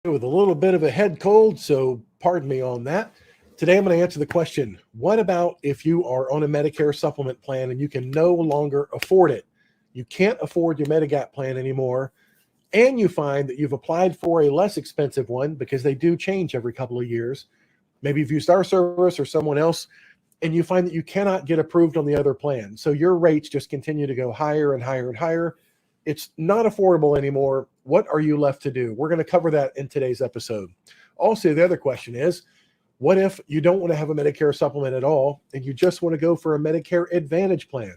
with a little bit of a head cold, so pardon me on that. Today I'm going to answer the question, what about if you are on a Medicare supplement plan and you can no longer afford it? You can't afford your Medigap plan anymore, and you find that you've applied for a less expensive one because they do change every couple of years. Maybe you've used our service or someone else, and you find that you cannot get approved on the other plan. So your rates just continue to go higher and higher and higher. It's not affordable anymore. What are you left to do? We're going to cover that in today's episode. Also, the other question is, what if you don't want to have a Medicare supplement at all and you just want to go for a Medicare Advantage plan?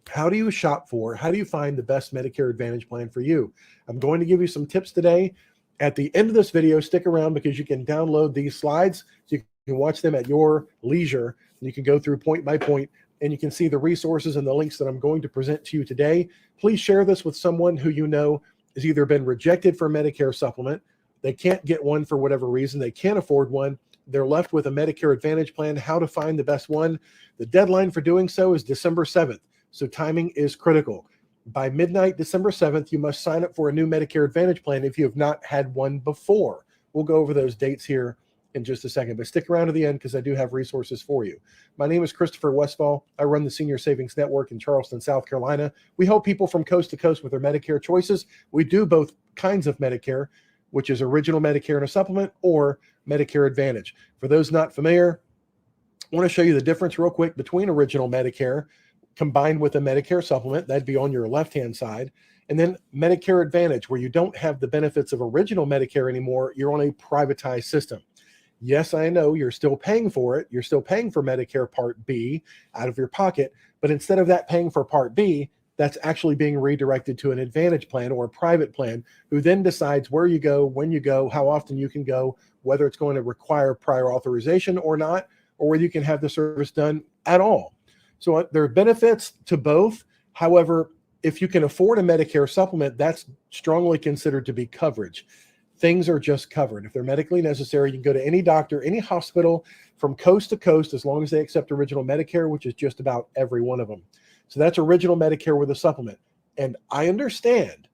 How do you shop for? How do you find the best Medicare Advantage plan for you? I'm going to give you some tips today. At the end of this video, stick around because you can download these slides so you can watch them at your leisure. You can go through point by point and you can see the resources and the links that I'm going to present to you today. Please share this with someone who you know has either been rejected for a Medicare supplement, they can't get one for whatever reason, they can't afford one, they're left with a Medicare Advantage plan, how to find the best one. The deadline for doing so is December 7th, so timing is critical. By midnight, December 7th, you must sign up for a new Medicare Advantage plan if you have not had one before. We'll go over those dates here in just a second, but stick around to the end because I do have resources for you. My name is 𝗲𝗿𝗄𝗏 𝗟𝗏. I run the Senior Savings Network in Charleston, South Carolina. We help people from coast to coast with their Medicare choices. We do both kinds of Medicare, which is original Medicare and a supplement, or Medicare Advantage. For those not familiar, I want to show you the difference real quick between original Medicare combined with a Medicare supplement. That'd be on your left-hand side. And then Medicare Advantage, where you don't have the benefits of original Medicare anymore. You're on a privatized system. Yes, I know you're still paying for it. You're still paying for Medicare Part B out of your pocket. But instead of that paying for Part B, that's actually being redirected to an Advantage plan or a private plan, who then decides where you go, when you go, how often you can go, whether it's going to require prior authorization or not, or whether you can have the service done at all. So there are benefits to both. However, if you can afford a Medicare supplement, that's strongly considered to be coverage. Things are just covered. If they're medically necessary, you can go to any doctor, any hospital from coast to coast, as long as they accept original Medicare, which is just about every one of them. So that's original Medicare with a supplement. And I understand,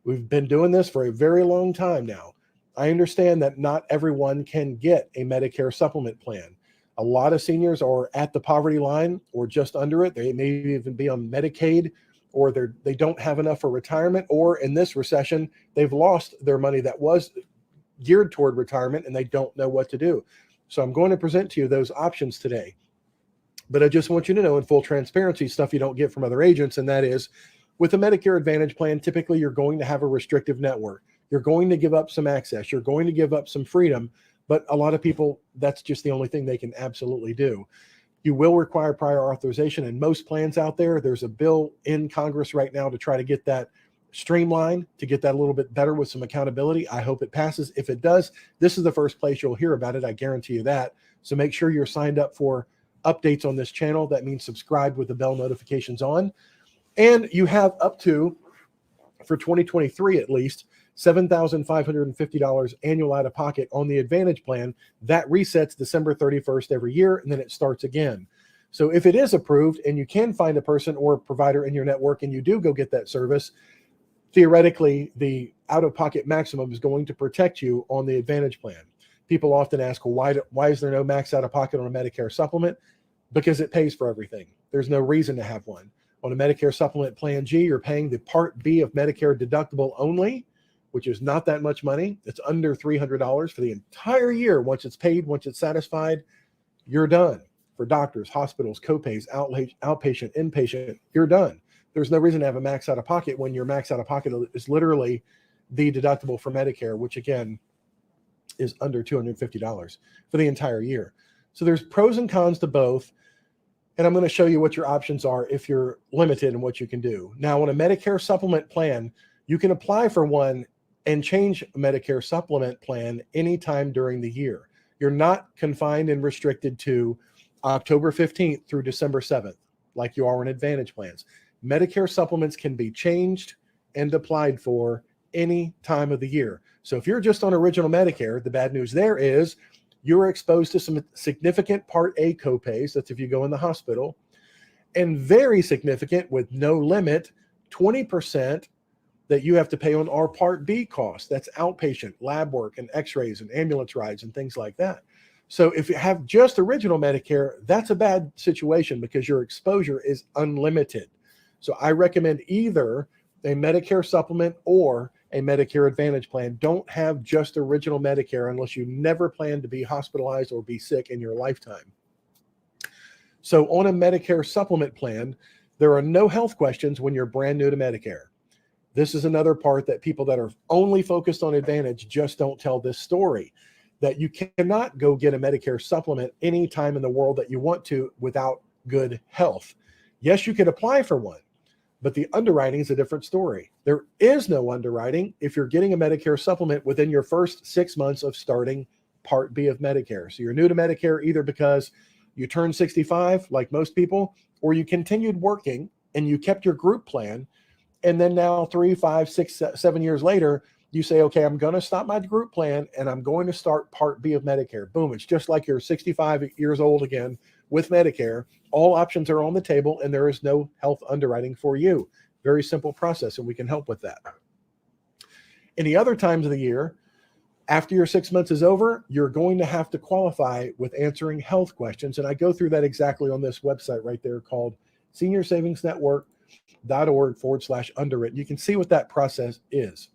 we've been doing this for a very long time now. I understand that not everyone can get a Medicare supplement plan. A lot of seniors are at the poverty line or just under it. They may even be on Medicaid, or they don't have enough for retirement, or in this recession, they've lost their money that was geared toward retirement and they don't know what to do. So I'm going to present to you those options today. But I just want you to know, in full transparency, stuff you don't get from other agents, and that is, with a Medicare Advantage plan, typically you're going to have a restrictive network. You're going to give up some access. You're going to give up some freedom, but a lot of people, that's just the only thing they can absolutely do. You will require prior authorization in most plans out there. There's a bill in Congress right now to try to get that streamlined, to get that a little bit better with some accountability. I hope it passes. If it does, this is the first place you'll hear about it. I guarantee you that. So make sure you're signed up for updates on this channel. That means subscribe with the bell notifications on. And you have up to, for 2023 at least, $7,550 annual out of pocket on the Advantage plan. That resets December 31st every year, and then it starts again. So if it is approved and you can find a person or a provider in your network and you do go get that service, theoretically, the out-of-pocket maximum is going to protect you on the Advantage plan. People often ask, well, why is there no max out-of-pocket on a Medicare supplement? Because it pays for everything. There's no reason to have one. On a Medicare Supplement Plan G, you're paying the Part B of Medicare deductible only, which is not that much money. It's under $300 for the entire year. Once it's paid, once it's satisfied, you're done. For doctors, hospitals, copays, outpatient, inpatient, you're done. There's no reason to have a max out of pocket when your max out of pocket is literally the deductible for Medicare, which again is under $250 for the entire year. So there's pros and cons to both. And I'm going to show you what your options are if you're limited in what you can do. Now, on a Medicare supplement plan, you can apply for one and change a Medicare supplement plan anytime during the year. You're not confined and restricted to October 15th through December 7th, like you are in Advantage plans. Medicare supplements can be changed and applied for any time of the year. So if you're just on original Medicare, the bad news there is you're exposed to some significant Part A copays. That's if you go in the hospital, and very significant with no limit, 20% that you have to pay on our Part B costs. That's outpatient lab work and x-rays and ambulance rides and things like that. So if you have just original Medicare, that's a bad situation because your exposure is unlimited. So I recommend either a Medicare Supplement or a Medicare Advantage plan. Don't have just original Medicare unless you never plan to be hospitalized or be sick in your lifetime. So on a Medicare Supplement plan, there are no health questions when you're brand new to Medicare. This is another part that people that are only focused on Advantage just don't tell this story, that you cannot go get a Medicare Supplement anytime in the world that you want to without good health. Yes, you could apply for one, but the underwriting is a different story. There is no underwriting if you're getting a Medicare Supplement within your first 6 months of starting Part B of Medicare. So you're new to Medicare either because you turned 65, like most people, or you continued working and you kept your group plan. And then now 3, 5, 6, 7 years later, you say, okay, I'm going to stop my group plan and I'm going to start Part B of Medicare. Boom. It's just like you're 65 years old again with Medicare. All options are on the table and there is no health underwriting for you. Very simple process, and we can help with that. Any other times of the year, after your 6 months is over, you're going to have to qualify with answering health questions. And I go through that exactly on this website right there called seniorsavingsnetwork.org/underwritten. You can see what that process is.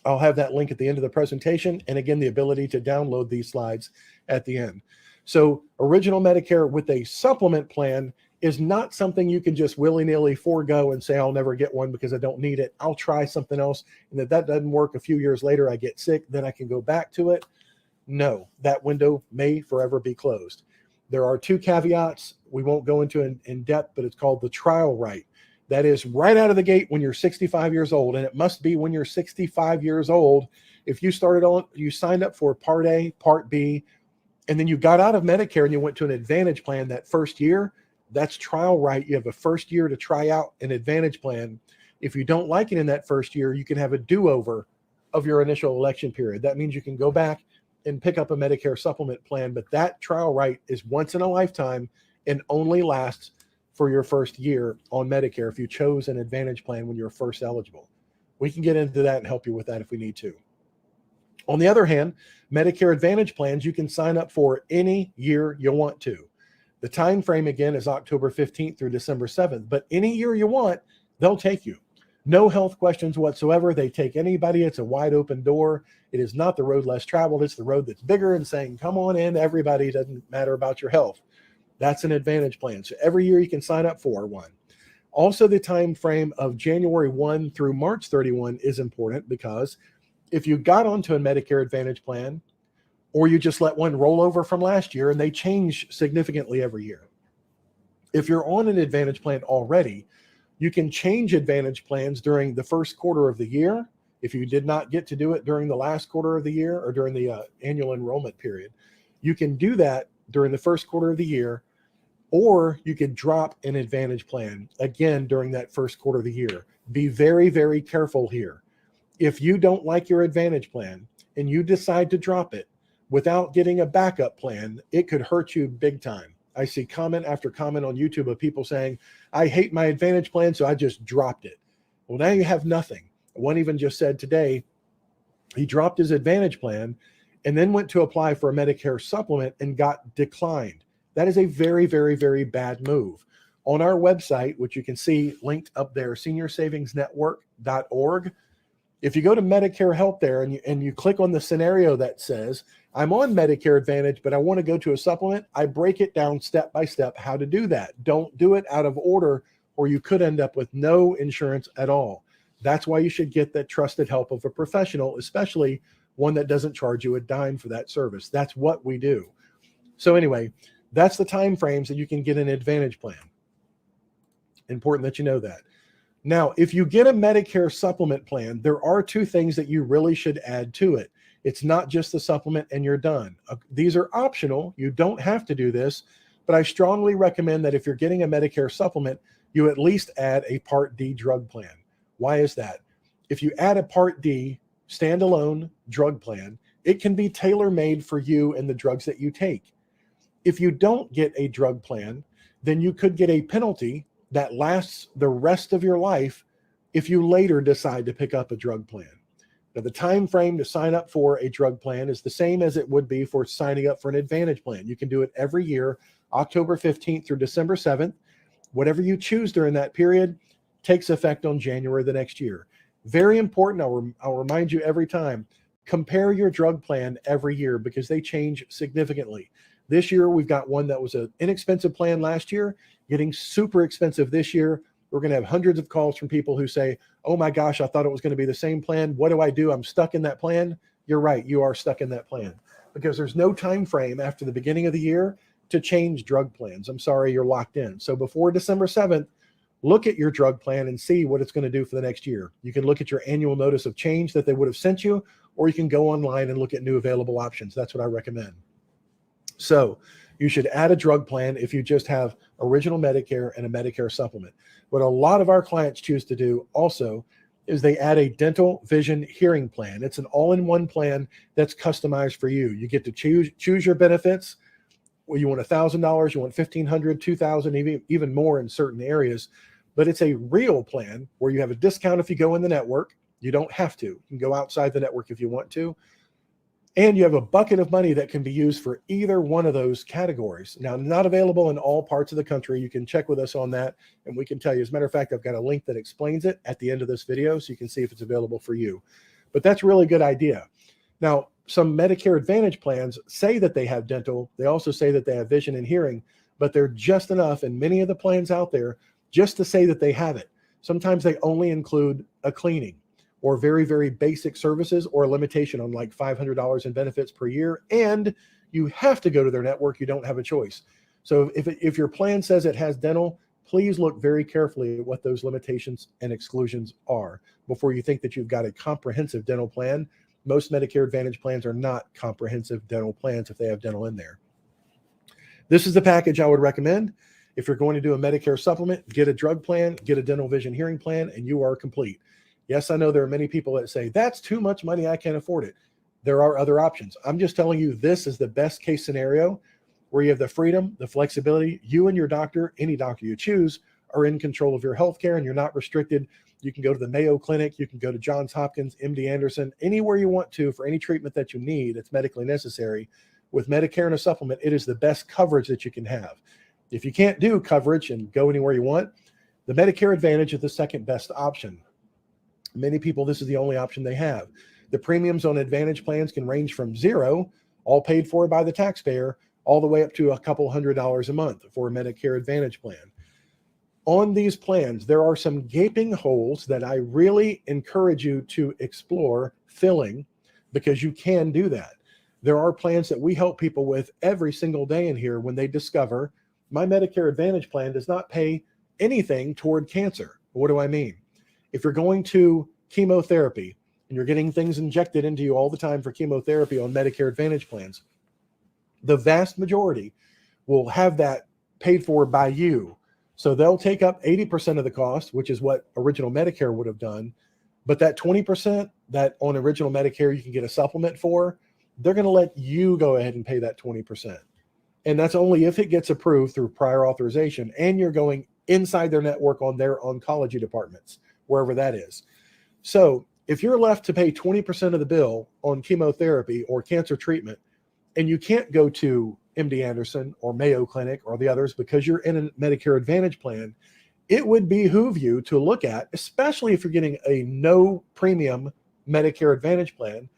I'll have that link at the end of the presentation. And again, the ability to download these slides at the end. So original Medicare with a supplement plan is not something you can just willy-nilly forego and say, I'll never get one because I don't need it. I'll try something else. And if that doesn't work, a few years later, I get sick, then I can go back to it. No, that window may forever be closed. There are 2 caveats. We won't go into in depth, but it's called the trial right. That is right out of the gate when you're 65 years old. And it must be when you're 65 years old. If you signed up for Part A, Part B, and then you got out of Medicare and you went to an Advantage plan that first year, that's trial right. You have a first year to try out an Advantage plan. If you don't like it in that first year, you can have a do-over of your initial election period. That means you can go back and pick up a Medicare Supplement plan, but that trial right is once in a lifetime and only lasts for your first year on Medicare if you chose an Advantage plan when you're first eligible. We can get into that and help you with that if we need to. On the other hand, Medicare Advantage plans you can sign up for any year you want to. The time frame again is October 15th through December 7th, but any year you want, they'll take you. No health questions whatsoever. They take anybody. It's a wide open door. It is not the road less traveled. It's the road that's bigger and saying, come on in, everybody. It doesn't matter about your health. That's an Advantage plan. So every year you can sign up for one. Also, the time frame of January 1 through March 31 is important because if you got onto a Medicare Advantage plan, or you just let one roll over from last year and they change significantly every year. If you're on an Advantage plan already, you can change Advantage plans during the first quarter of the year. If you did not get to do it during the last quarter of the year or during the annual enrollment period, you can do that during the first quarter of the year, or you could drop an Advantage plan again during that first quarter of the year. Be very, very careful here. If you don't like your Advantage plan and you decide to drop it without getting a backup plan, it could hurt you big time. I see comment after comment on YouTube of people saying, I hate my Advantage plan, so I just dropped it. Well, now you have nothing. One even just said today, he dropped his Advantage plan and then went to apply for a Medicare Supplement and got declined. That is a very, very, very bad move. On our website, which you can see linked up there, seniorsavingsnetwork.org, if you go to Medicare Help there and you click on the scenario that says, I'm on Medicare Advantage, but I want to go to a supplement, I break it down step by step how to do that. Don't do it out of order, or you could end up with no insurance at all. That's why you should get that trusted help of a professional, especially one that doesn't charge you a dime for that service. That's what we do. So anyway, that's the time frames that you can get an Advantage plan. Important that you know that. Now, if you get a Medicare Supplement plan, there are 2 things that you really should add to it. It's not just the supplement and you're done. These are optional. You don't have to do this, but I strongly recommend that if you're getting a Medicare Supplement, you at least add a Part D drug plan. Why is that? If you add a Part D standalone drug plan, it can be tailor-made for you and the drugs that you take. If you don't get a drug plan, then you could get a penalty that lasts the rest of your life if you later decide to pick up a drug plan. Now, the time frame to sign up for a drug plan is the same as it would be for signing up for an Advantage plan. You can do it every year, October 15th through December 7th. Whatever you choose during that period takes effect on January the next year. Very important. I'll remind you every time, compare your drug plan every year because they change significantly. This year, we've got one that was an inexpensive plan last year, getting super expensive this year. We're going to have hundreds of calls from people who say, oh my gosh, I thought it was going to be the same plan. What do I do? I'm stuck in that plan. You're right. You are stuck in that plan because there's no time frame after the beginning of the year to change drug plans. I'm sorry, you're locked in. So before December 7th, look at your drug plan and see what it's going to do for the next year. You can look at your annual notice of change that they would have sent you, or you can go online and look at new available options. That's what I recommend. So you should add a drug plan if you just have original Medicare and a Medicare supplement. What a lot of our clients choose to do also is they add a dental, vision, hearing plan. It's an all-in-one plan that's customized for you. You get to choose your benefits. Well, you want $1,000, you want $1,500, $2,000, even more in certain areas. But it's a real plan where you have a discount if you go in the network. You don't have to. You can go outside the network if you want to. And you have a bucket of money that can be used for either one of those categories. Now, not available in all parts of the country. You can check with us on that, and we can tell you. As a matter of fact, I've got a link that explains it at the end of this video, so you can see if it's available for you. But that's a really good idea. Now, some Medicare Advantage plans say that they have dental. They also say that they have vision and hearing, but they're just enough in many of the plans out there just to say that they have it. Sometimes they only include a cleaning or very, very basic services, or a limitation on like $500 in benefits per year. And you have to go to their network. You don't have a choice. So if your plan says it has dental, please look very carefully at what those limitations and exclusions are before you think that you've got a comprehensive dental plan. Most Medicare Advantage plans are not comprehensive dental plans if they have dental in there. This is the package I would recommend. If you're going to do a Medicare supplement, get a drug plan, get a dental, vision, hearing plan, and you are complete. Yes, I know there are many people that say, that's too much money, I can't afford it. There are other options. I'm just telling you, this is the best case scenario where you have the freedom, the flexibility. You and your doctor, any doctor you choose, are in control of your health care, and you're not restricted. You can go to the Mayo Clinic, you can go to Johns Hopkins, MD Anderson, anywhere you want to for any treatment that you need that's medically necessary. With Medicare and a supplement, it is the best coverage that you can have. If you can't do coverage and go anywhere you want, the Medicare Advantage is the second best option. Many people, this is the only option they have. The premiums on Advantage plans can range from zero, all paid for by the taxpayer, all the way up to a couple $100 a month for a Medicare Advantage plan. On these plans, there are some gaping holes that I really encourage you to explore filling, because you can do that. There are plans that we help people with every single day in here when they discover my Medicare Advantage plan does not pay anything toward cancer. What do I mean? If you're going to chemotherapy and you're getting things injected into you all the time for chemotherapy on Medicare Advantage plans, the vast majority will have that paid for by you. So they'll take up 80% of the cost, which is what original Medicare would have done. But that 20% that on original Medicare you can get a supplement for, they're going to let you go ahead and pay that 20%. And that's only if it gets approved through prior authorization and you're going inside their network on their oncology departments, wherever that is. So if you're left to pay 20% of the bill on chemotherapy or cancer treatment, and you can't go to MD Anderson or Mayo Clinic or the others because you're in a Medicare Advantage plan, it would behoove you to look at, especially if you're getting a no premium Medicare Advantage plan,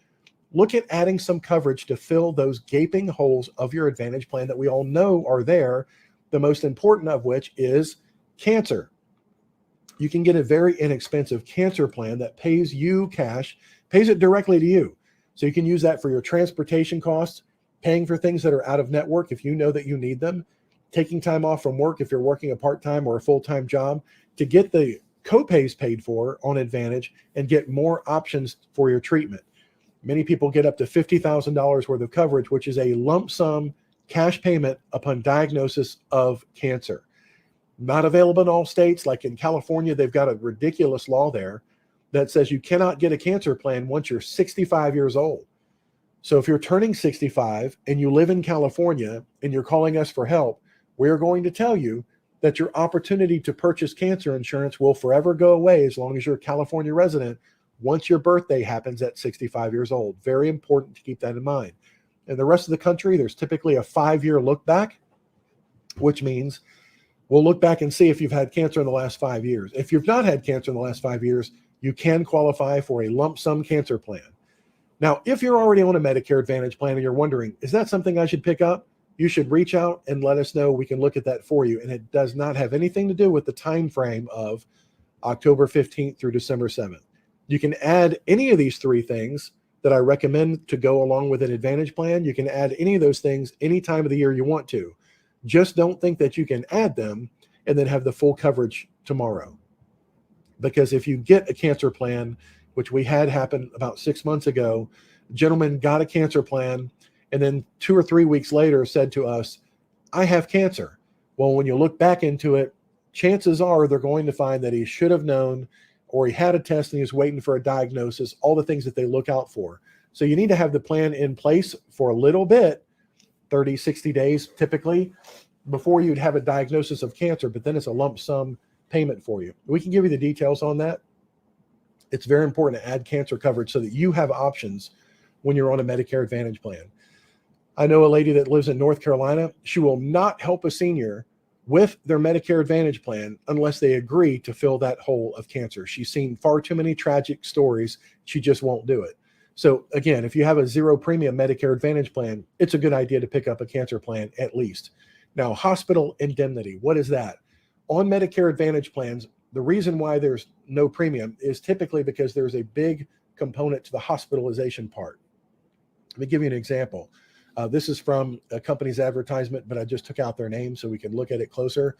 look at adding some coverage to fill those gaping holes of your Advantage plan that we all know are there, the most important of which is cancer. You can get a very inexpensive cancer plan that pays you cash, pays it directly to you. So you can use that for your transportation costs, paying for things that are out of network if you know that you need them, taking time off from work if you're working a part-time or a full-time job, to get the co-pays paid for on Advantage and get more options for your treatment. Many people get up to $50,000 worth of coverage, which is a lump sum cash payment upon diagnosis of cancer. Not available in all states. Like in California, they've got a ridiculous law there that says you cannot get a cancer plan once you're 65 years old. So if you're turning 65 and you live in California and you're calling us for help, we're going to tell you that your opportunity to purchase cancer insurance will forever go away as long as you're a California resident once your birthday happens at 65 years old. Very important to keep that in mind. In the rest of the country, there's typically a 5-year look back, which means we'll look back and see if you've had cancer in the last 5 years. If you've not had cancer in the last 5 years, you can qualify for a lump sum cancer plan. Now, if you're already on a Medicare Advantage plan and you're wondering, is that something I should pick up? You should reach out and let us know. We can look at that for you. And it does not have anything to do with the time frame of October 15th through December 7th. You can add any of these 3 things that I recommend to go along with an Advantage plan. You can add any of those things any time of the year you want to. Just don't think that you can add them and then have the full coverage tomorrow. Because if you get a cancer plan, which we had happen about 6 months ago, a gentleman got a cancer plan and then 2 or 3 weeks later said to us, I have cancer. Well, when you look back into it, chances are they're going to find that he should have known, or he had a test and he was waiting for a diagnosis, all the things that they look out for. So you need to have the plan in place for a little bit, 30, 60 days typically, before you'd have a diagnosis of cancer, but then it's a lump sum payment for you. We can give you the details on that. It's very important to add cancer coverage so that you have options when you're on a Medicare Advantage plan. I know a lady that lives in North Carolina. She will not help a senior with their Medicare Advantage plan unless they agree to fill that hole of cancer. She's seen far too many tragic stories. She just won't do it. So again, if you have a 0 premium Medicare Advantage plan, it's a good idea to pick up a cancer plan at least. Now, hospital indemnity, what is that? On Medicare Advantage plans, the reason why there's no premium is typically because there's a big component to the hospitalization part. Let me give you an example. This is from a company's advertisement, but I just took out their name so we can look at it closer.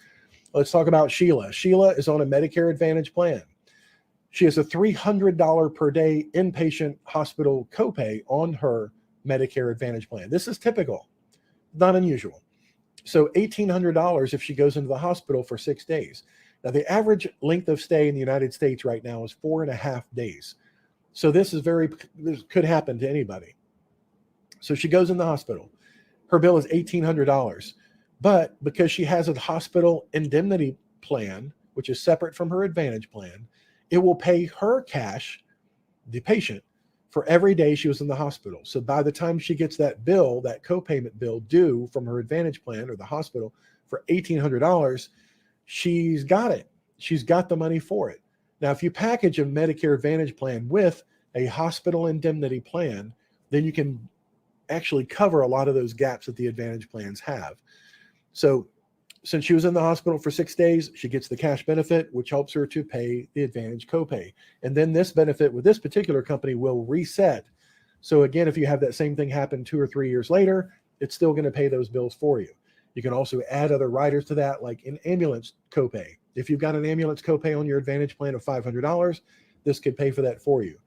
Let's talk about Sheila. Sheila is on a Medicare Advantage plan. She has a $300 per day inpatient hospital copay on her Medicare Advantage plan. This is typical, not unusual. So $1,800 if she goes into the hospital for 6 days. Now, the average length of stay in the United States right now is 4.5 days. So this could happen to anybody. So she goes in the hospital. Her bill is $1,800. But because she has a hospital indemnity plan, which is separate from her Advantage plan, it will pay her cash, the patient, for every day she was in the hospital. So by the time she gets that bill, that copayment bill due from her Advantage plan or the hospital for $1,800, she's got it. She's got the money for it. Now, if you package a Medicare Advantage plan with a hospital indemnity plan, then you can actually cover a lot of those gaps that the Advantage plans have. So since she was in the hospital for 6 days, she gets the cash benefit, which helps her to pay the Advantage copay. And then this benefit with this particular company will reset. So again, if you have that same thing happen 2 or 3 years later, it's still going to pay those bills for you. You can also add other riders to that, like an ambulance copay. If you've got an ambulance copay on your Advantage plan of $500, this could pay for that for you.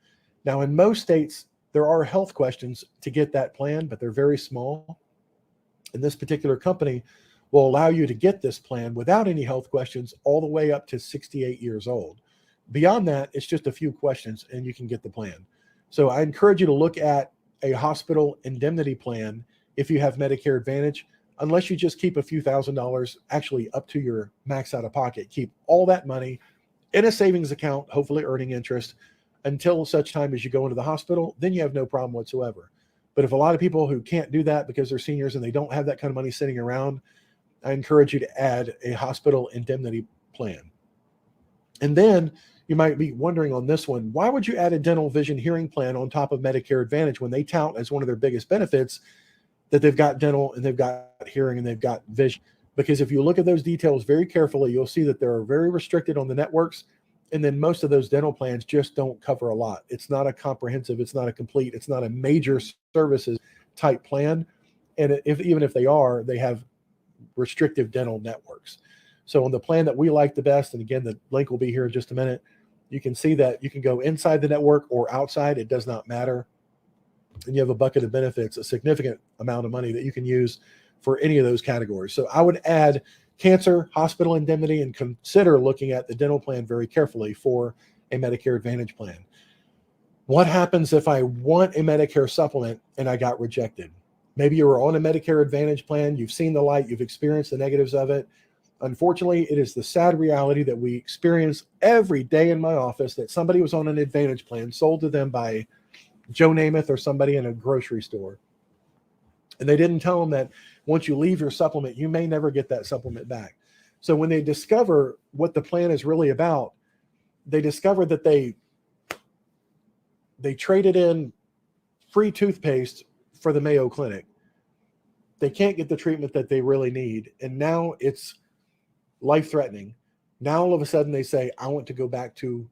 Now, in most states, there are health questions to get that plan, but they're very small. And this particular company will allow you to get this plan without any health questions all the way up to 68 years old. Beyond that, it's just a few questions and you can get the plan. So I encourage you to look at a hospital indemnity plan if you have Medicare Advantage, unless you just keep a few $1,000s, actually up to your max out of pocket. Keep all that money in a savings account, hopefully earning interest, until such time as you go into the hospital. Then you have no problem whatsoever. But if a lot of people who can't do that because they're seniors and they don't have that kind of money sitting around, I encourage you to add a hospital indemnity plan. And then you might be wondering on this one, why would you add a dental, vision, hearing plan on top of Medicare Advantage when they tout as one of their biggest benefits that they've got dental and they've got hearing and they've got vision? Because if you look at those details very carefully, you'll see that they're very restricted on the networks. And then most of those dental plans just don't cover a lot. It's not a comprehensive, it's not a complete, it's not a major services type plan. And even if they are, they have restrictive dental networks. So on the plan that we like the best, and again, the link will be here in just a minute, you can see that you can go inside the network or outside. It does not matter. And you have a bucket of benefits, a significant amount of money that you can use for any of those categories. So I would add cancer, hospital indemnity, and consider looking at the dental plan very carefully for a Medicare Advantage plan. What happens if I want a Medicare supplement and I got rejected? Maybe you were on a Medicare Advantage plan, you've seen the light, you've experienced the negatives of it, Unfortunately, it is the sad reality that we experience every day in my office that somebody was on an Advantage plan sold to them by Joe Namath or somebody in a grocery store. And they didn't tell them that once you leave your supplement, you may never get that supplement back. So when they discover what the plan is really about, they discover that they traded in free toothpaste for the Mayo Clinic. They can't get the treatment that they really need. And now it's life-threatening. Now all of a sudden they say, I want to go back to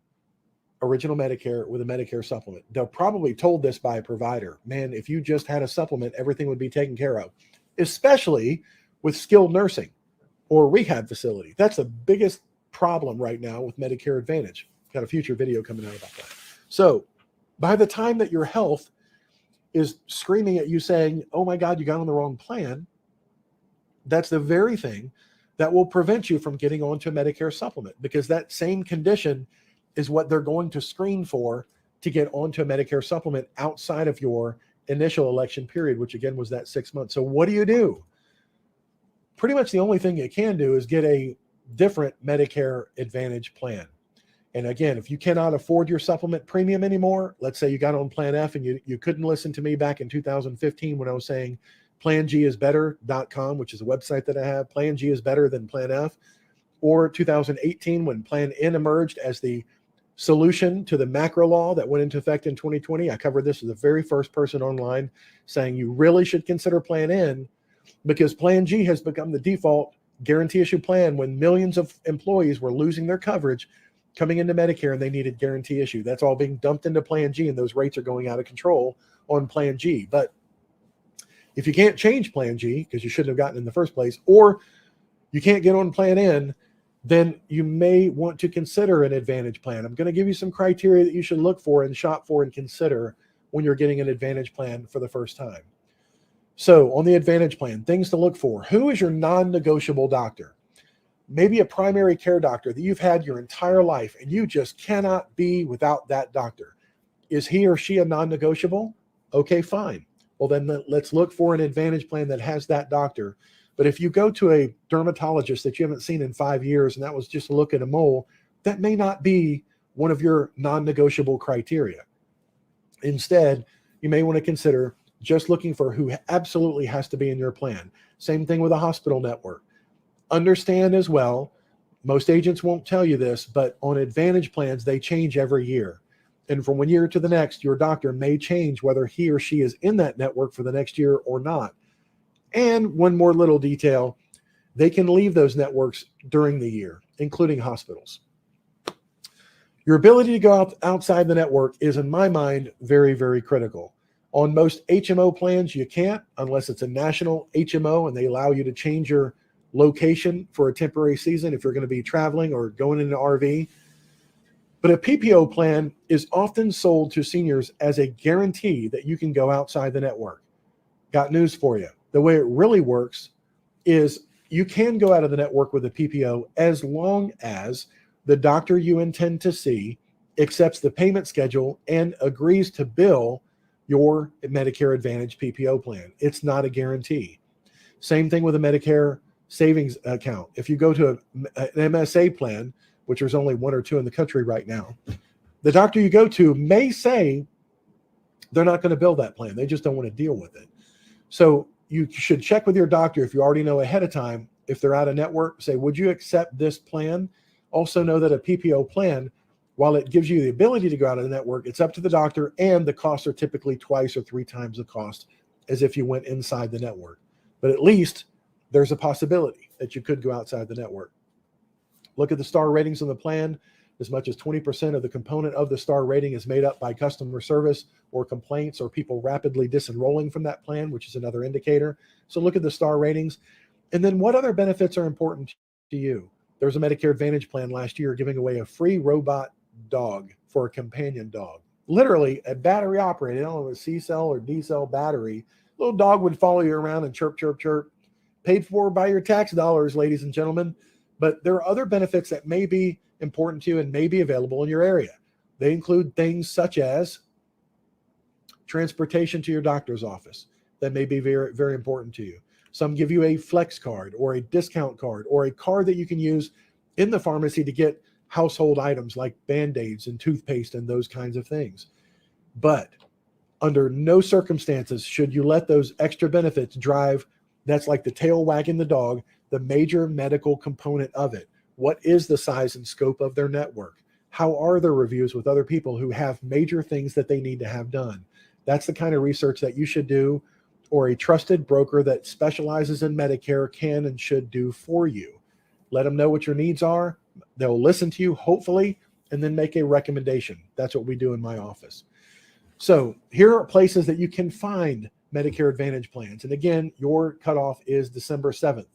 original Medicare with a Medicare supplement. They're probably told this by a provider. Man, if you just had a supplement, everything would be taken care of, especially with skilled nursing or rehab facility. That's the biggest problem right now with Medicare Advantage. Got a future video coming out about that. So by the time that your health is screaming at you saying, oh my God, you got on the wrong plan, that's the very thing that will prevent you from getting onto a Medicare supplement, because that same condition is what they're going to screen for to get onto a Medicare supplement outside of your initial election period, which again was that 6 months. So what do? Pretty much the only thing you can do is get a different Medicare Advantage plan. And again, if you cannot afford your supplement premium anymore, let's say you got on Plan F and you couldn't listen to me back in 2015 when I was saying PlanGisBetter.com, which is a website that I have. Plan G is better than Plan F. Or 2018 when Plan N emerged as the solution to the macro law that went into effect in 2020. I covered this as the very first person online saying you really should consider Plan N, because Plan G has become the default guarantee issue plan when millions of employees were losing their coverage coming into Medicare and they needed guarantee issue. That's all being dumped into Plan G, and those rates are going out of control on Plan G. But if you can't change Plan G because you shouldn't have gotten in the first place, or you can't get on Plan N, then you may want to consider an Advantage plan. I'm going to give you some criteria that you should look for and shop for and consider when you're getting an Advantage plan for the first time. So on the Advantage plan, things to look for. Who is your non-negotiable doctor? Maybe a primary care doctor that you've had your entire life and you just cannot be without that doctor. Is he or she a non-negotiable? Okay, fine. Well, then let's look for an Advantage plan that has that doctor. But if you go to a dermatologist that you haven't seen in 5 years and that was just a look at a mole, that may not be one of your non-negotiable criteria. Instead, you may want to consider just looking for who absolutely has to be in your plan. Same thing with a hospital network. Understand as well, most agents won't tell you this, but on Advantage plans, they change every year. And from one year to the next, your doctor may change whether he or she is in that network for the next year or not. And one more little detail, they can leave those networks during the year, including hospitals. Your ability to go outside the network is, in my mind, very, very critical. On most HMO plans, you can't unless it's a national HMO and they allow you to change your location for a temporary season if you're going to be traveling or going in an RV. But a PPO plan is often sold to seniors as a guarantee that you can go outside the network. Got news for you. The way it really works is you can go out of the network with a PPO as long as the doctor you intend to see accepts the payment schedule and agrees to bill your Medicare Advantage PPO plan. It's not a guarantee. Same thing with a Medicare savings account. If you go to an MSA plan, which there's only 1 or 2 in the country right now, the doctor you go to may say they're not going to bill that plan. They just don't want to deal with it. So you should check with your doctor if you already know ahead of time. If they're out of network, say, would you accept this plan? Also know that a PPO plan, while it gives you the ability to go out of the network, it's up to the doctor, and the costs are typically 2 or 3 times the cost as if you went inside the network. But at least there's a possibility that you could go outside the network. Look at the star ratings on the plan. As much as 20% of the component of the star rating is made up by customer service or complaints or people rapidly disenrolling from that plan, which is another indicator. So look at the star ratings. And then what other benefits are important to you? There was a Medicare Advantage plan last year giving away a free robot dog for a companion dog. Literally a battery operated, I don't know, a C-cell or D-cell battery. Little dog would follow you around and chirp, chirp, chirp. Paid for by your tax dollars, ladies and gentlemen. But there are other benefits that may be important to you and may be available in your area. They include things such as transportation to your doctor's office. That may be very, very important to you. Some give you a flex card or a discount card or a card that you can use in the pharmacy to get household items like Band-Aids and toothpaste and those kinds of things. But under no circumstances should you let those extra benefits drive, that's like the tail wagging the dog, the major medical component of it. What is the size and scope of their network? How are their reviews with other people who have major things that they need to have done? That's the kind of research that you should do, or a trusted broker that specializes in Medicare can and should do for you. Let them know what your needs are. They'll listen to you, hopefully, and then make a recommendation. That's what we do in my office. So here are places that you can find Medicare Advantage plans. And again, your cutoff is December 7th.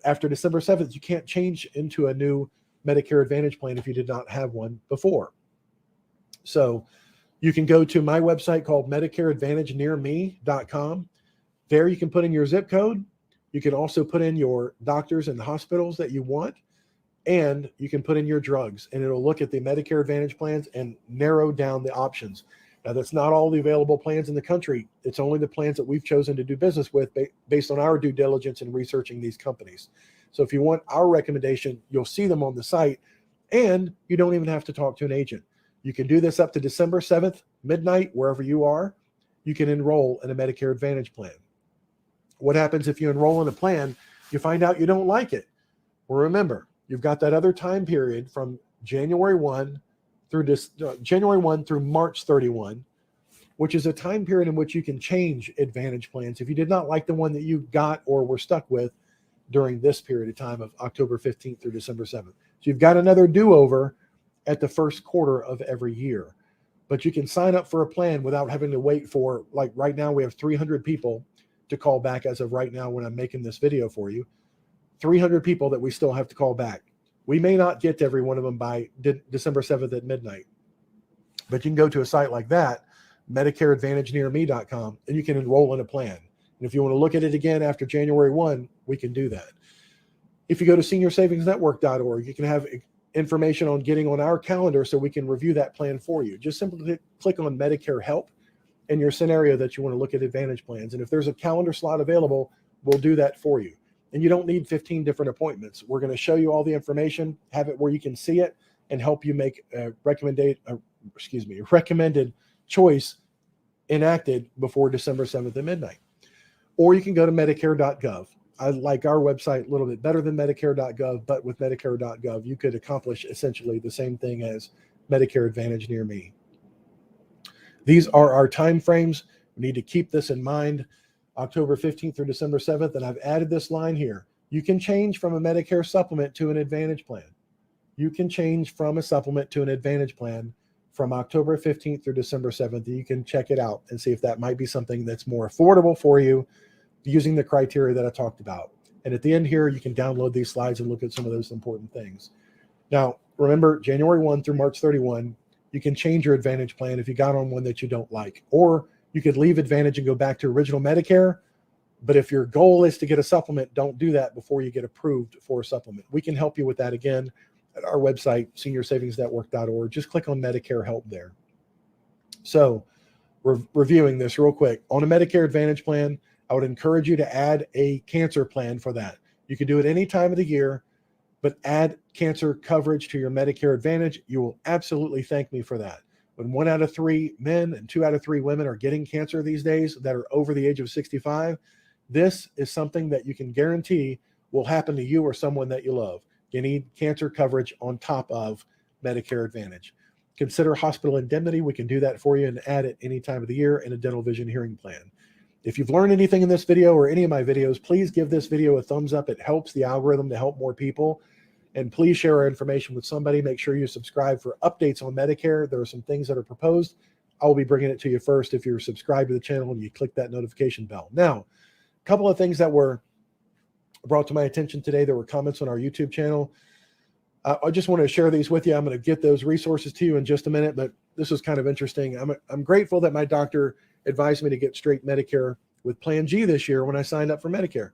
After December 7th, you can't change into a new Medicare Advantage plan if you did not have one before. So you can go to my website called MedicareAdvantageNearMe.com. There you can put in your zip code. You can also put in your doctors and hospitals that you want, and you can put in your drugs, and it'll look at the Medicare Advantage plans and narrow down the options. Now, that's not all the available plans in the country. It's only the plans that we've chosen to do business with based on our due diligence in researching these companies. So if you want our recommendation, you'll see them on the site, and you don't even have to talk to an agent. You can do this up to December 7th, midnight, wherever you are. You can enroll in a Medicare Advantage plan. What happens if you enroll in a plan, you find out you don't like it? Well, remember, you've got that other time period from January 1 through March 31, which is a time period in which you can change Advantage plans if you did not like the one that you got or were stuck with during this period of time of October 15th through December 7th. So you've got another do-over at the first quarter of every year. But you can sign up for a plan without having to wait for, like right now, we have 300 people to call back as of right now when I'm making this video for you. 300 people that we still have to call back. We may not get to every one of them by December 7th at midnight. But you can go to a site like that, MedicareAdvantageNearMe.com, and you can enroll in a plan. And if you want to look at it again after January 1, we can do that. If you go to SeniorSavingsNetwork.org, you can have information on getting on our calendar so we can review that plan for you. Just simply click on Medicare Help in your scenario that you want to look at Advantage plans. And if there's a calendar slot available, we'll do that for you. And you don't need 15 different appointments. We're going to show you all the information, have it where you can see it, and help you make a recommended choice enacted before December 7th at midnight. Or you can go to Medicare.gov. I like our website a little bit better than Medicare.gov, but with Medicare.gov, you could accomplish essentially the same thing as Medicare Advantage Near Me. These are our time frames. We need to keep this in mind. October 15th through December 7th, and I've added this line here. You can change from a Medicare supplement to an Advantage plan. You can change from a supplement to an Advantage plan from October 15th through December 7th. You can check it out and see if that might be something that's more affordable for you using the criteria that I talked about. And at the end here, you can download these slides and look at some of those important things. Now, remember, January 1 through March 31, you can change your Advantage plan if you got on one that you don't like, or you could leave Advantage and go back to original Medicare. But if your goal is to get a supplement, don't do that before you get approved for a supplement. We can help you with that again at our website, SeniorSavingsNetwork.org. Just click on Medicare Help there. So reviewing this real quick. On a Medicare Advantage plan, I would encourage you to add a cancer plan for that. You can do it any time of the year, but add cancer coverage to your Medicare Advantage. You will absolutely thank me for that. When 1 out of 3 men and 2 out of 3 women are getting cancer these days that are over the age of 65, this is something that you can guarantee will happen to you or someone that you love. You need cancer coverage on top of Medicare Advantage. Consider hospital indemnity. We can do that for you and add it any time of the year in a dental vision hearing plan. If you've learned anything in this video or any of my videos, please give this video a thumbs up. It helps the algorithm to help more people. And please share our information with somebody. Make sure you subscribe for updates on Medicare. There are some things that are proposed. I'll be bringing it to you first if you're subscribed to the channel and you click that notification bell. Now, a couple of things that were brought to my attention today. There were comments on our YouTube channel. I just want to share these with you. I'm going to get those resources to you in just a minute, but this was kind of interesting. I'm grateful that my doctor advised me to get straight Medicare with Plan G this year when I signed up for Medicare.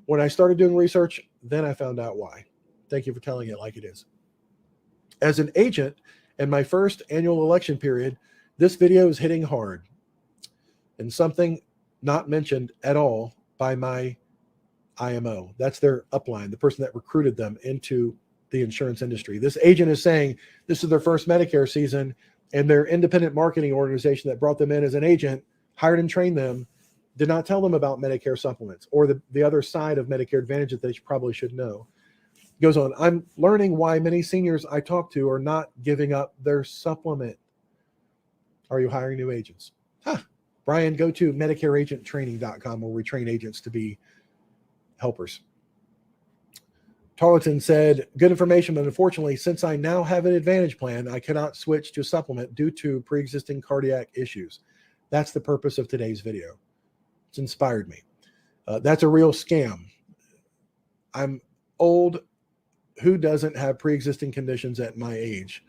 When I started doing research, then I found out why. Thank you for telling it like it is. As an agent in my first annual election period, this video is hitting hard, and something not mentioned at all by my IMO. That's their upline, the person that recruited them into the insurance industry. This agent is saying this is their first Medicare season, and their independent marketing organization that brought them in as an agent, hired and trained them, did not tell them about Medicare supplements or the other side of Medicare Advantage that they probably should know. It goes on, I'm learning why many seniors I talk to are not giving up their supplement. Are you hiring new agents? Brian, go to MedicareAgentTraining.com where we train agents to be helpers. Tarleton said, good information, but unfortunately, since I now have an Advantage plan, I cannot switch to supplement due to pre-existing cardiac issues. That's the purpose of today's video. It's inspired me. That's a real scam. I'm old. Who doesn't have pre-existing conditions at my age?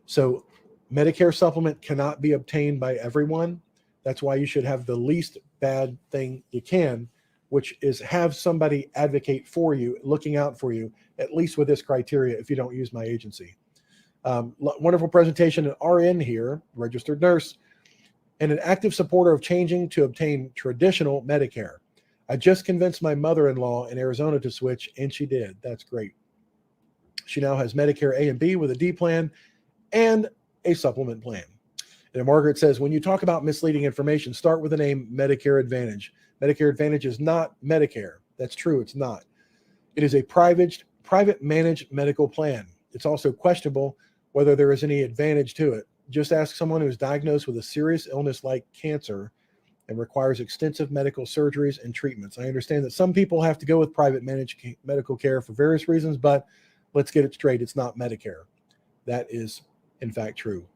So Medicare supplement cannot be obtained by everyone. That's why you should have the least bad thing you can, which is have somebody advocate for you, looking out for you, at least with this criteria if you don't use my agency. Wonderful presentation. An RN here, registered nurse, and an active supporter of changing to obtain traditional Medicare. I just convinced my mother-in-law in Arizona to switch, and she did. That's great. She now has Medicare A and B with a D plan and a supplement plan. And Margaret says, when you talk about misleading information, start with the name Medicare Advantage. Medicare Advantage is not Medicare. That's true. It's not. It is a private managed medical plan. It's also questionable whether there is any advantage to it. Just ask someone who is diagnosed with a serious illness like cancer and requires extensive medical surgeries and treatments. I understand that some people have to go with private managed medical care for various reasons, but let's get it straight. It's not Medicare. That is, in fact, true.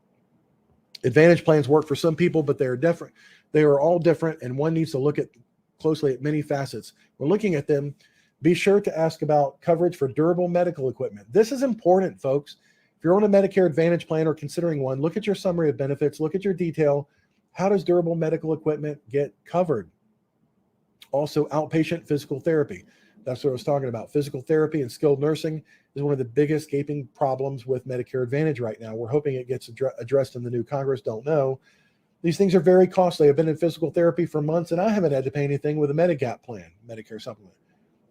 Advantage plans work for some people, but they are different. They are all different, and one needs to look closely at many facets. When looking at them, be sure to ask about coverage for durable medical equipment. This is important, folks. If you're on a Medicare Advantage plan or considering one, look at your summary of benefits, look at your detail. How does durable medical equipment get covered? Also, outpatient physical therapy. That's what I was talking about. Physical therapy and skilled nursing is one of the biggest gaping problems with Medicare Advantage right now. We're hoping it gets addressed in the new Congress. Don't know. These things are very costly. I've been in physical therapy for months, and I haven't had to pay anything with a Medigap plan, Medicare Supplement.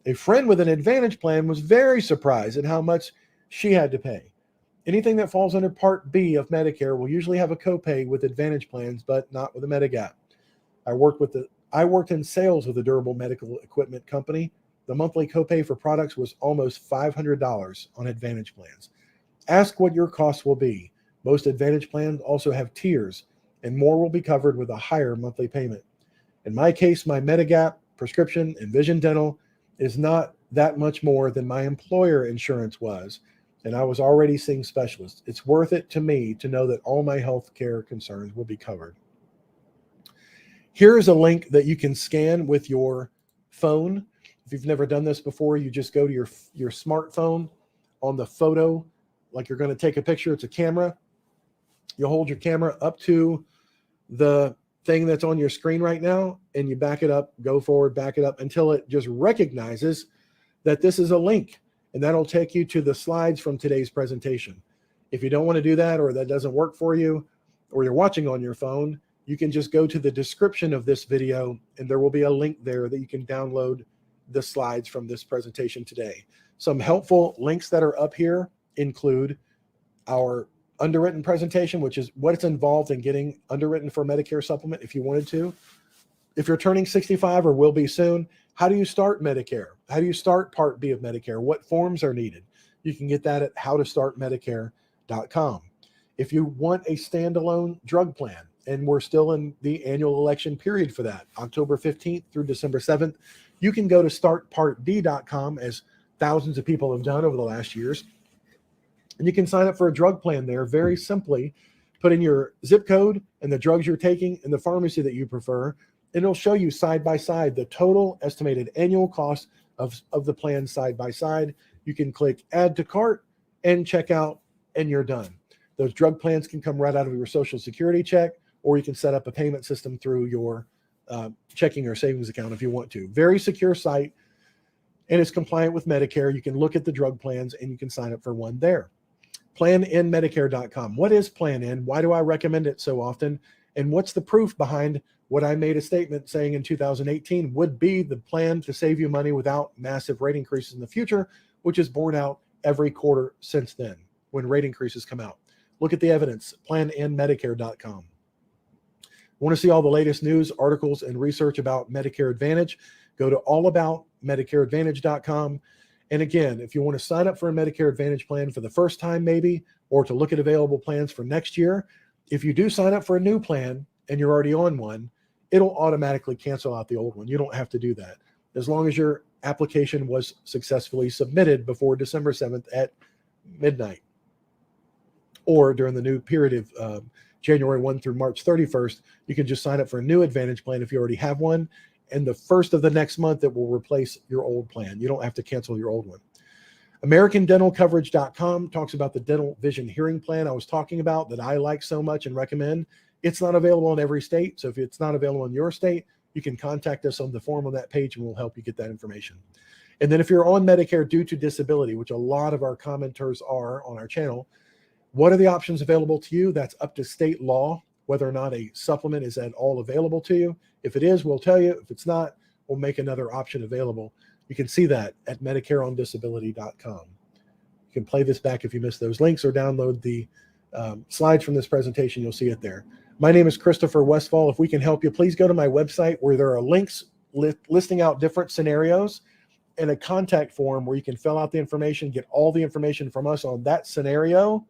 A friend with an Advantage plan was very surprised at how much she had to pay. Anything that falls under Part B of Medicare will usually have a copay with Advantage plans, but not with a Medigap. I worked in sales with a durable medical equipment company. The monthly copay for products was almost $500 on Advantage plans. Ask what your costs will be. Most Advantage plans also have tiers, and more will be covered with a higher monthly payment. In my case, my Medigap, prescription, and vision dental is not that much more than my employer insurance was, and I was already seeing specialists. It's worth it to me to know that all my health care concerns will be covered. Here's a link that you can scan with your phone. If you've never done this before, you just go to your smartphone on the photo, like you're going to take a picture. It's a camera. You hold your camera up to the thing that's on your screen right now, and you back it up, go forward, back it up until it just recognizes that this is a link, and that'll take you to the slides from today's presentation. If you don't want to do that, or that doesn't work for you, or you're watching on your phone, you can just go to the description of this video, and there will be a link there that you can download the slides from this presentation today. Some helpful links that are up here include our underwritten presentation, which is what's involved in getting underwritten for Medicare Supplement if you wanted to. If you're turning 65 or will be soon, how do you start Medicare? How do you start Part B of Medicare? What forms are needed? You can get that at howtostartmedicare.com. If you want a standalone drug plan, and we're still in the annual election period for that, October 15th through December 7th, you can go to startpartd.com, as thousands of people have done over the last years. And you can sign up for a drug plan there very simply. Put in your zip code and the drugs you're taking and the pharmacy that you prefer, and it'll show you side by side the total estimated annual cost of the plan side by side. You can click add to cart and check out, and you're done. Those drug plans can come right out of your Social Security check, or you can set up a payment system through your checking or savings account if you want to. Very secure site, and it's compliant with Medicare. You can look at the drug plans and you can sign up for one there. PlanInMedicare.com. What is Plan In? Why do I recommend it so often? And what's the proof behind what I made a statement saying in 2018 would be the plan to save you money without massive rate increases in the future, which is borne out every quarter since then when rate increases come out. Look at the evidence, planandmedicare.com. Want to see all the latest news, articles, and research about Medicare Advantage? Go to allaboutmedicareadvantage.com. And again, if you want to sign up for a Medicare Advantage plan for the first time maybe, or to look at available plans for next year, if you do sign up for a new plan and you're already on one, it'll automatically cancel out the old one. You don't have to do that. As long as your application was successfully submitted before December 7th at midnight, or during the new period of January 1 through March 31st, you can just sign up for a new Advantage plan if you already have one. And the first of the next month, it will replace your old plan. You don't have to cancel your old one. AmericanDentalCoverage.com talks about the dental vision hearing plan I was talking about that I like so much and recommend. It's not available in every state. So if it's not available in your state, you can contact us on the form on that page and we'll help you get that information. And then if you're on Medicare due to disability, which a lot of our commenters are on our channel, what are the options available to you? That's up to state law, whether or not a supplement is at all available to you. If it is, we'll tell you. If it's not, we'll make another option available. You can see that at MedicareOnDisability.com. You can play this back if you missed those links or download the slides from this presentation. You'll see it there. My name is 𝗲𝗄𝗿 𝗟𝗶𝗍𝗀. If we can help you, please go to my website where there are links listing out different scenarios and a contact form where you can fill out the information, get all the information from us on that scenario,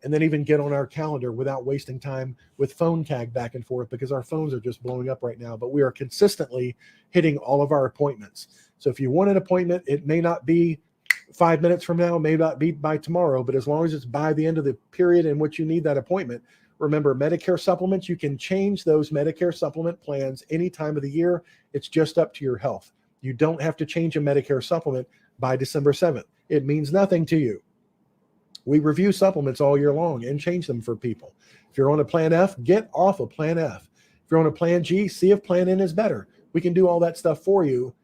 and then even get on our calendar without wasting time with phone tag back and forth because our phones are just blowing up right now. But we are consistently hitting all of our appointments. So if you want an appointment, it may not be 5 minutes from now, may not be by tomorrow, but as long as it's by the end of the period in which you need that appointment. Remember, Medicare supplements, you can change those Medicare supplement plans any time of the year. It's just up to your health. You don't have to change a Medicare supplement by December 7th. It means nothing to you. We review supplements all year long and change them for people. If you're on a Plan F, get off of Plan F. If you're on a Plan G, see if Plan N is better. We can do all that stuff for you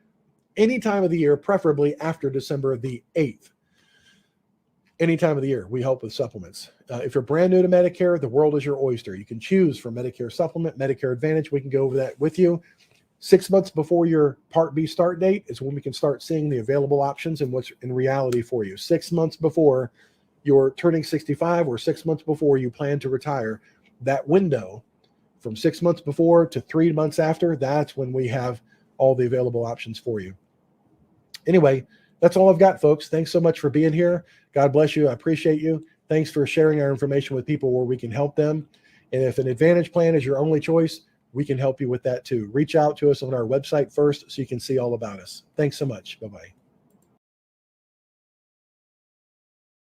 any time of the year, preferably after December the 8th. Any time of the year, we help with supplements. If you're brand new to Medicare, the world is your oyster. You can choose from Medicare Supplement, Medicare Advantage. We can go over that with you. 6 months before your Part B start date is when we can start seeing the available options and what's in reality for you. 6 months before you're turning 65 or 6 months before you plan to retire, that window from 6 months before to 3 months after, that's when we have all the available options for you. Anyway, that's all I've got, folks. Thanks so much for being here. God bless you. I appreciate you. Thanks for sharing our information with people where we can help them. And if an Advantage plan is your only choice, we can help you with that too. Reach out to us on our website first so you can see all about us. Thanks so much. Bye-bye.